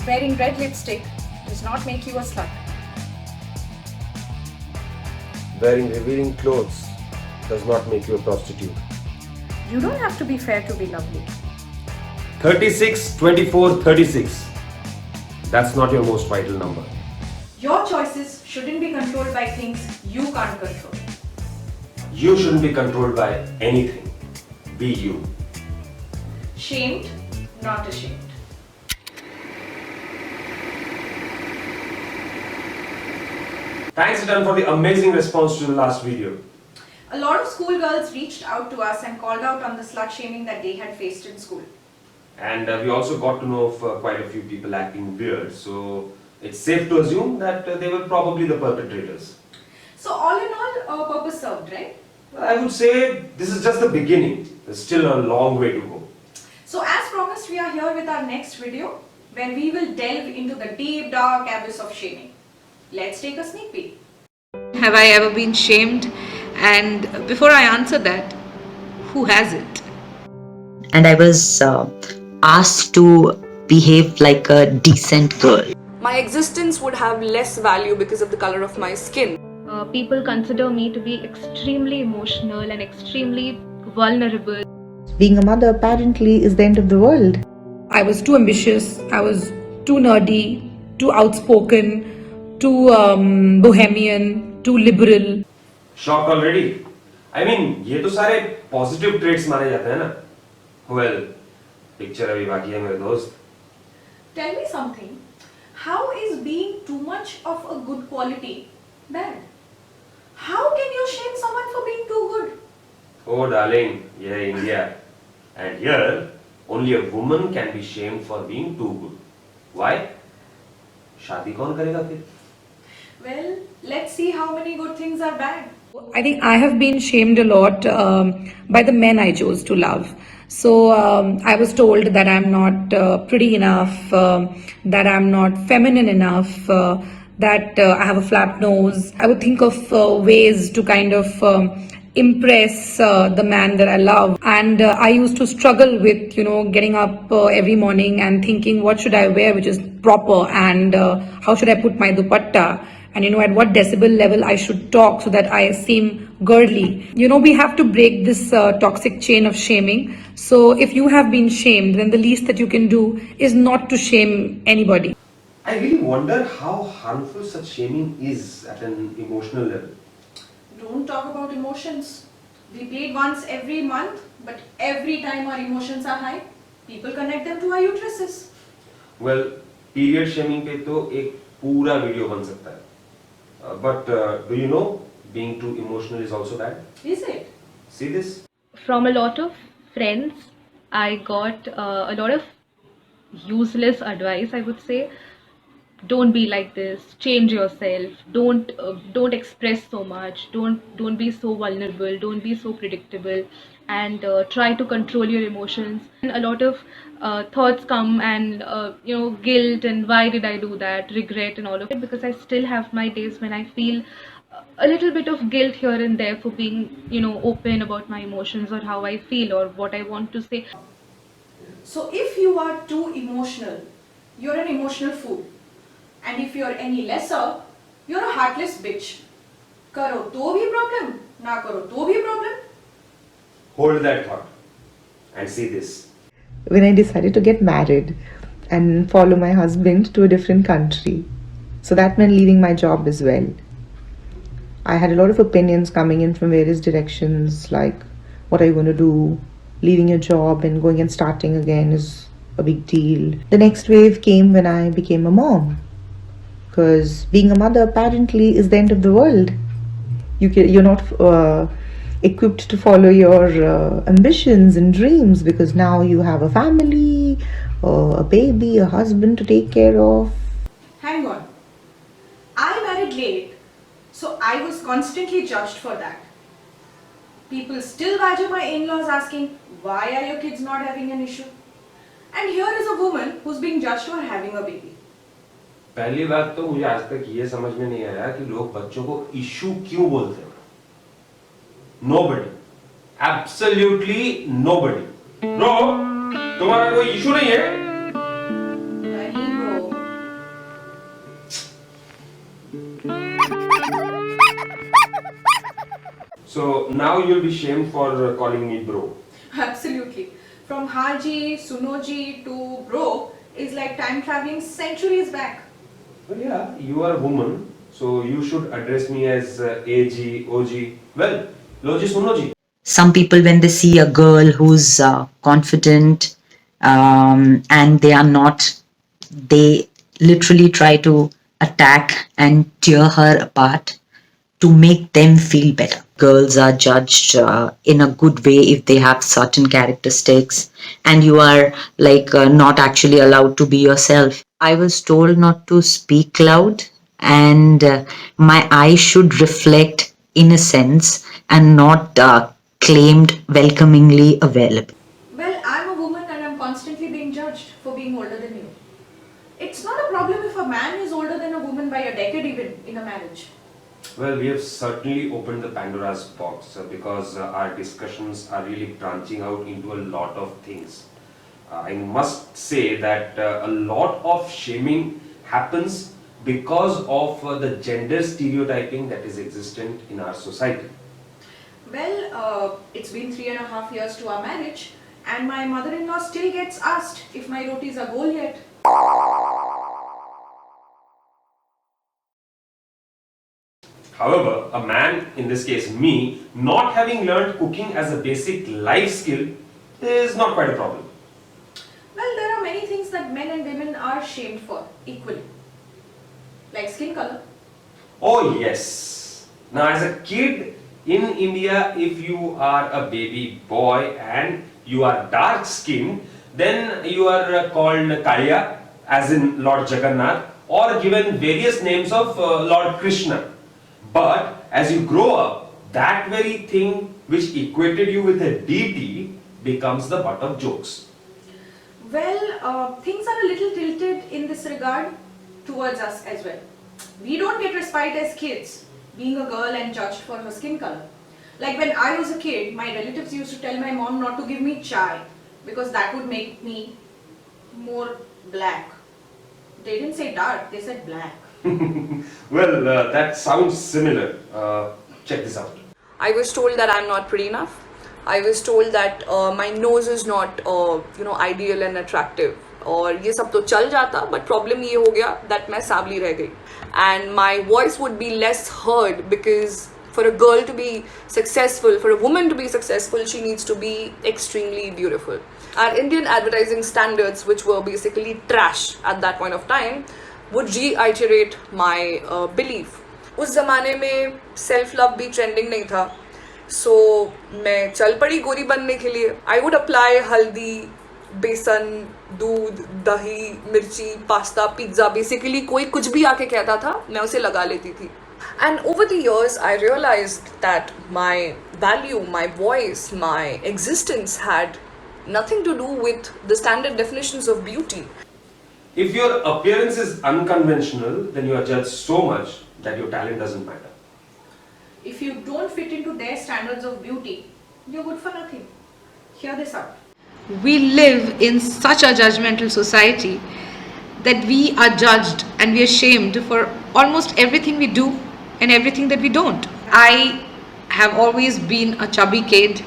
Wearing red lipstick does not make you a slut. Wearing revealing clothes does not make you a prostitute. You don't have to be fair to be lovely. 36, 24, 36. That's not your most vital number. Your choices shouldn't be controlled by things you can't control. You shouldn't be controlled by anything. Be you. Shamed, not ashamed. Thanks a ton for the amazing response to the last video. A lot of schoolgirls reached out to us and called out on the slut shaming that they had faced in school. And we also got to know of quite a few people acting weird, so it's safe to assume that they were probably the perpetrators. So all in all, purpose served, right? I would say this is just the beginning. There's still a long way to go. So as promised, we are here with our next video where we will delve into the deep dark abyss of shaming. Let's take a sneak peek. Have I ever been shamed? And before I answer that, who hasn't? And I was asked to behave like a decent girl. My existence would have less value because of the color of my skin. People consider me to be extremely emotional and extremely vulnerable. Being a mother apparently is the end of the world. I was too ambitious, I was too nerdy, too outspoken, too bohemian, too liberal. Shocked already? I mean, ये तो सारे positive traits माने जाते हैं ना? Well, picture अभी बाकी है मेरे दोस्त. Tell me something. How is being too much of a good quality bad? How can you shame someone for being too good? Oh darling, ये है India. And here, only a woman can be shamed for being too good. Why? शादी कौन करेगा फिर? Well, let's see how many good things are bad. I think I have been shamed a lot by the men I chose to love. So I was told that I'm not pretty enough, that I'm not feminine enough, that I have a flat nose. I would think of ways to kind of impress the man that I love. And I used to struggle with, getting up every morning and thinking what should I wear which is proper, and how should I put my dupatta, and at what decibel level I should talk so that I seem girly. We have to break this toxic chain of shaming. So if you have been shamed, then the least that you can do is not to shame anybody. I really wonder how harmful such shaming is at an emotional level. Don't talk about emotions. We bleed once every month, but every time our emotions are high, people connect them to our uteruses. Well, period shaming पे तो एक पूरा video बन सकता है. But do you know being too emotional is also bad? Is it? See this? From a lot of friends, I got a lot of useless advice, I would say. Don't be like this, change yourself, don't express so much, don't be so vulnerable, don't be so predictable, and try to control your emotions. And a lot of thoughts come, and guilt, and why did I do that, regret and all of it, because I still have my days when I feel a little bit of guilt here and there for being open about my emotions or how I feel or what I want to say. So if you are too emotional, you're an emotional fool. And if you're any lesser, you're a heartless bitch. Karo to bhi problem, na karo to bhi problem. Hold that thought and see this. When I decided to get married and follow my husband to a different country, so that meant leaving my job as well. I had a lot of opinions coming in from various directions, like, what are you going to do? Leaving your job and going and starting again is a big deal. The next wave came when I became a mom. Because being a mother apparently is the end of the world. You're not equipped to follow your ambitions and dreams, because now you have a family, a baby, a husband to take care of. Hang on. I married late, so I was constantly judged for that. People still badger my in-laws asking, why are your kids not having an issue? And here is a woman who's being judged for having a baby. पहली बात तो मुझे आज तक ये समझ में नहीं आया कि लोग बच्चों को इशू क्यों बोलते हैं. Nobody, absolutely nobody. Bro, तुम्हारा कोई इशू नहीं है? नहीं bro, So now you'll be shamed for calling me bro. Absolutely. From Haji, Sunoji to bro is like time traveling centuries back. Well, yeah, you are a woman, so you should address me as AG, OG. Well, Loji Sunoji. Some people, when they see a girl who's confident and they are not, they literally try to attack and tear her apart to make them feel better. Girls are judged in a good way if they have certain characteristics, and you are like not actually allowed to be yourself. I was told not to speak loud, and my eyes should reflect innocence and not claimed welcomingly available. Well, I'm a woman and I'm constantly being judged for being older than you. It's not a problem if a man is older than a woman by a decade even in a marriage. Well, we have certainly opened the Pandora's box because our discussions are really branching out into a lot of things. I must say that a lot of shaming happens because of the gender stereotyping that is existent in our society. Well, it's been 3.5 years to our marriage, and my mother-in-law still gets asked if my rotis are gol yet. However, a man, in this case me, not having learned cooking as a basic life skill is not quite a problem. Well, there are many things that men and women are shamed for equally, like skin color. Oh yes. Now as a kid in India, if you are a baby boy and you are dark skinned, then you are called Haya, as in Lord Jagannath, or given various names of Lord Krishna. But as you grow up, that very thing which equated you with a deity becomes the butt of jokes. Well, things are a little tilted in this regard towards us as well. We don't get respite as kids, being a girl and judged for her skin color. Like when I was a kid, my relatives used to tell my mom not to give me chai because that would make me more black. They didn't say dark, they said black. Well, that sounds similar. Check this out. I was told that I'm not pretty enough. I was told that my nose is not ideal and attractive. और ये सब तो चल जाता, but problem ये हो गया that मैं सांवली रह गई. And my voice would be less heard because for a girl to be successful, for a woman to be successful, she needs to be extremely beautiful. Our Indian advertising standards, which were basically trash at that point of time, would reiterate my belief. उस ज़माने में self love भी trending नहीं था, so मैं चल पड़ी गोरी बनने के लिए. I would apply हल्दी, बेसन, दूध, दही, मिर्ची, पास्ता, पिज्ज़ा, basically कोई कुछ भी आके कहता था, मैं उसे लगा लेती थी. And over the years, I realized that my value, my voice, my existence had nothing to do with the standard definitions of beauty. If your appearance is unconventional, then you are judged so much that your talent doesn't matter. If you don't fit into their standards of beauty, you're good for nothing. Hear this out. We live in such a judgmental society that we are judged and we are shamed for almost everything we do and everything that we don't. I have always been a chubby kid.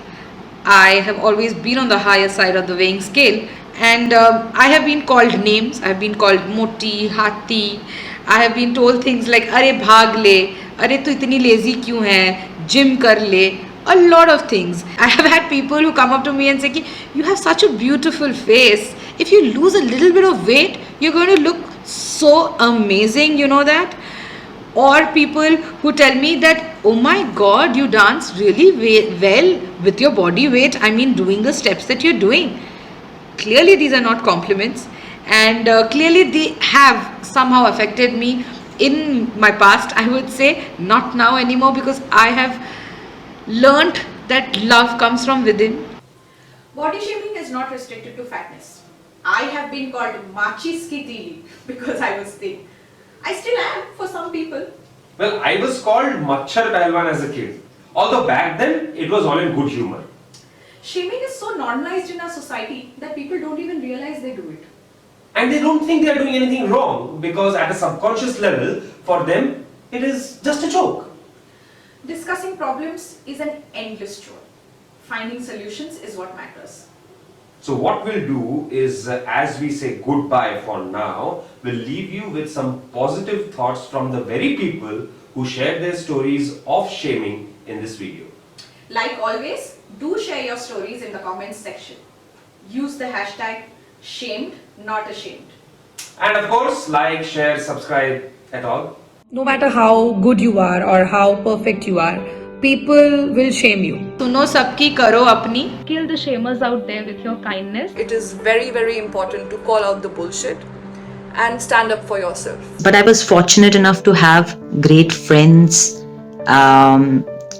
I have always been on the higher side of the weighing scale, and I have been called names. I have been called moti, hati. I have been told things like अरे भाग ले, अरे तू इतनी lazy क्यों है, gym कर ले. A lot of things. I have had people who come up to me and say, you have such a beautiful face. If you lose a little bit of weight, you're going to look so amazing, you know that? Or people who tell me that, oh my god, you dance really well with your body weight. I mean, doing the steps that you're doing. Clearly, these are not compliments. And clearly, they have somehow affected me in my past, I would say. Not now anymore, because I have learned that love comes from within. Body shaming is not restricted to fatness. I have been called machis ki tili because I was thin. I still am for some people. Well, I was called Machhar Pahalwan as a kid. Although back then, it was all in good humor. Shaming is so normalized in our society that people don't even realize they do it. And they don't think they are doing anything wrong because at a subconscious level, for them, it is just a joke. Discussing problems is an endless chore. Finding solutions is what matters. So what we'll do is, as we say goodbye for now, we'll leave you with some positive thoughts from the very people who shared their stories of shaming in this video. Like always, do share your stories in the comments section. Use the hashtag shamed, not ashamed. And of course, like, share, subscribe, at all. No matter how good you are or how perfect you are, people will shame you. सुनो सबकी करो अपनी. Kill the shamers out there with your kindness. It is very, very important to call out the bullshit and stand up for yourself. But I was fortunate enough to have great friends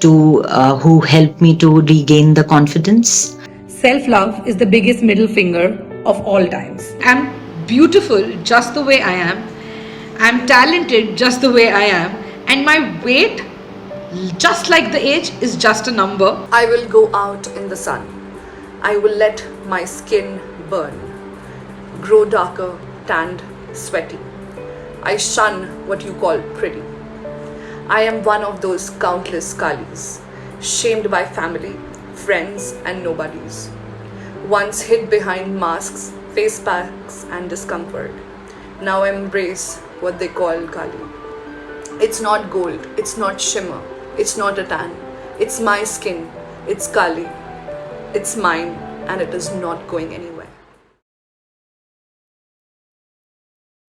who helped me to regain the confidence. Self-love is the biggest middle finger of all times. I'm beautiful just the way I am. I'm talented just the way I am. And my weight, just like the age, is just a number. I will go out in the sun. I will let my skin burn, grow darker, tanned, sweaty. I shun what you call pretty. I am one of those countless Kalis, shamed by family, friends and nobodies. Once hid behind masks, face packs and discomfort. Now embrace what they call Kali. It's not gold, it's not shimmer, it's not a tan. It's my skin, it's Kali. It's mine and it is not going anywhere.